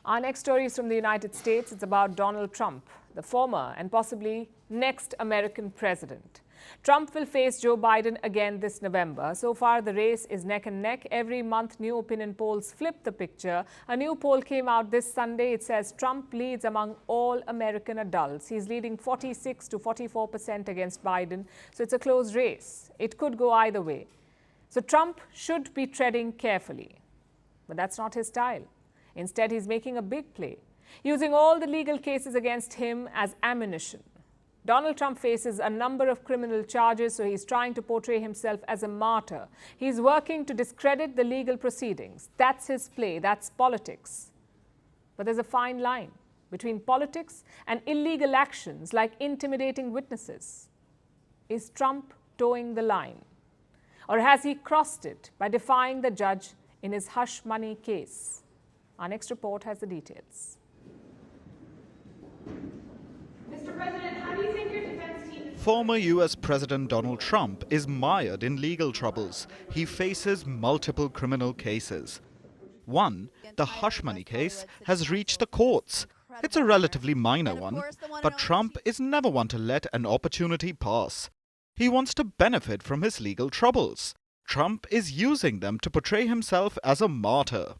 Our next story is from the United States. It's about Donald Trump, the former and possibly next American president. Trump will face Joe Biden again this November. So far, the race is neck and neck. Every month, new opinion polls flip the picture. A new poll came out this Sunday. It says Trump leads among all American adults. He's leading 46 to 44% against Biden. So it's a close race. It could go either way. So Trump should be treading carefully. But that's not his style. Instead, he's making a big play, using all the legal cases against him as ammunition. Donald Trump faces a number of criminal charges, so he's trying to portray himself as a martyr. He's working to discredit the legal proceedings. That's his play. That's politics. But there's a fine line between politics and illegal actions like intimidating witnesses. Is Trump towing the line? Or has he crossed it by defying the judge in his hush money case? Our next report has the details. Mr. President, how do you think your defense team... Former US President Donald Trump is mired in legal troubles. He faces multiple criminal cases. One, the hush money case, has reached the courts. It's a relatively minor one, but Trump is never one to let an opportunity pass. He wants to benefit from his legal troubles. Trump is using them to portray himself as a martyr.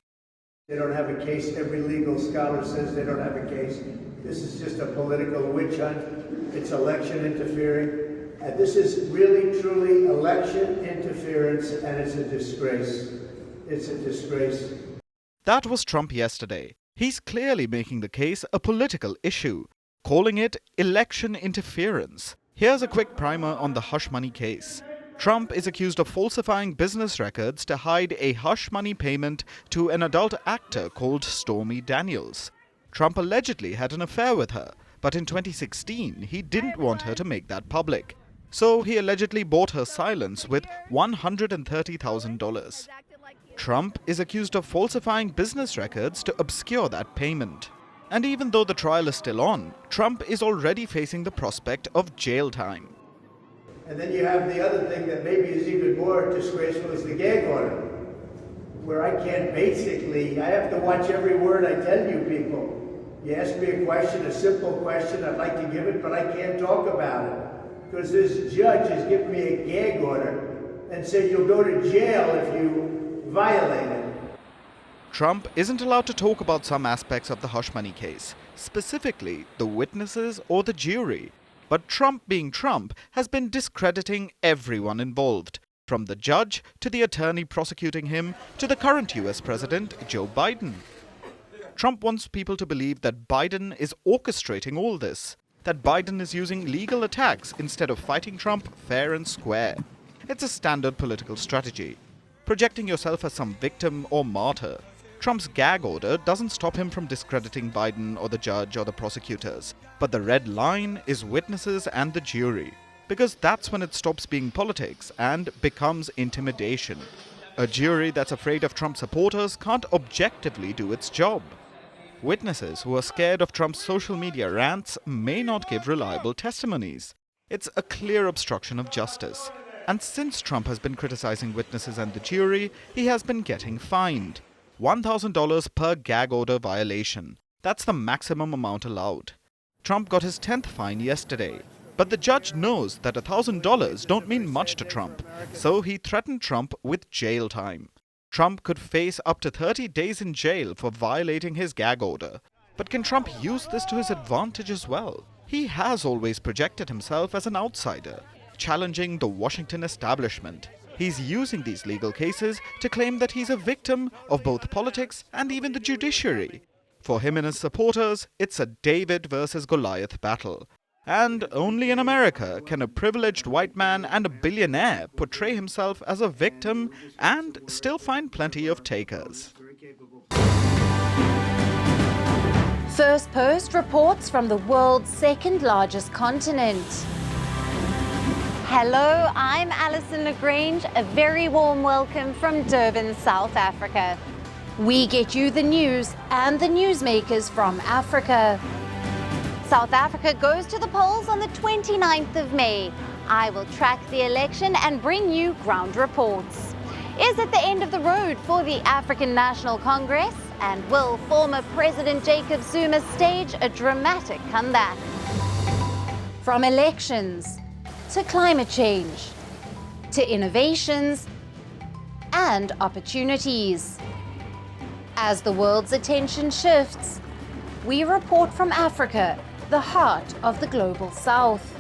They don't have a case. Every legal scholar says they don't have a case. This is just a political witch hunt. It's election interfering. And this is really, truly election interference, and it's a disgrace. It's a disgrace. That was Trump yesterday. He's clearly making the case a political issue, calling it election interference. Here's a quick primer on the hush money case. Trump is accused of falsifying business records to hide a hush money payment to an adult actor called Stormy Daniels. Trump allegedly had an affair with her, but in 2016 he didn't want her to make that public. So he allegedly bought her silence with $130,000. Trump is accused of falsifying business records to obscure that payment. And even though the trial is still on, Trump is already facing the prospect of jail time. And then you have the other thing that maybe is even more disgraceful is the gag order, where I have to watch every word I tell you people. You ask me a question, a simple question, I'd like to give it, but I can't talk about it. Because this judge has given me a gag order and said you'll go to jail if you violate it. Trump isn't allowed to talk about some aspects of the hush money case, specifically the witnesses or the jury. But Trump, being Trump, has been discrediting everyone involved, from the judge to the attorney prosecuting him to the current US President, Joe Biden. Trump wants people to believe that Biden is orchestrating all this, that Biden is using legal attacks instead of fighting Trump fair and square. It's a standard political strategy, projecting yourself as some victim or martyr. Trump's gag order doesn't stop him from discrediting Biden or the judge or the prosecutors. But the red line is witnesses and the jury, because that's when it stops being politics and becomes intimidation. A jury that's afraid of Trump supporters can't objectively do its job. Witnesses who are scared of Trump's social media rants may not give reliable testimonies. It's a clear obstruction of justice. And since Trump has been criticizing witnesses and the jury, he has been getting fined. $1,000 per gag order violation. That's the maximum amount allowed. Trump got his 10th fine yesterday. But the judge knows that $1,000 don't mean much to Trump, so he threatened Trump with jail time. Trump could face up to 30 days in jail for violating his gag order. But can Trump use this to his advantage as well? He has always projected himself as an outsider, challenging the Washington establishment. He's using these legal cases to claim that he's a victim of both politics and even the judiciary. For him and his supporters, it's a David versus Goliath battle. And only in America can a privileged white man and a billionaire portray himself as a victim and still find plenty of takers. Firstpost reports from the world's second largest continent. Hello, I'm Alison Lagrange. A very warm welcome from Durban, South Africa. We get you the news and the newsmakers from Africa. South Africa goes to the polls on the 29th of May. I will track the election and bring you ground reports. Is it the end of the road for the African National Congress? and will former President Jacob Zuma stage a dramatic comeback? From elections to climate change to innovations and opportunities. As the world's attention shifts, we report from Africa, the heart of the global south.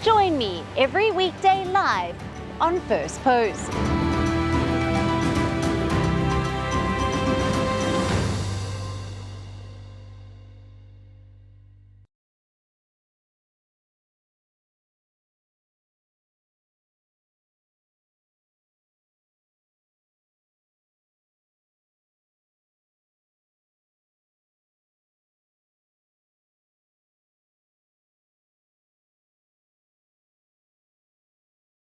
Join me every weekday live on Firstpost.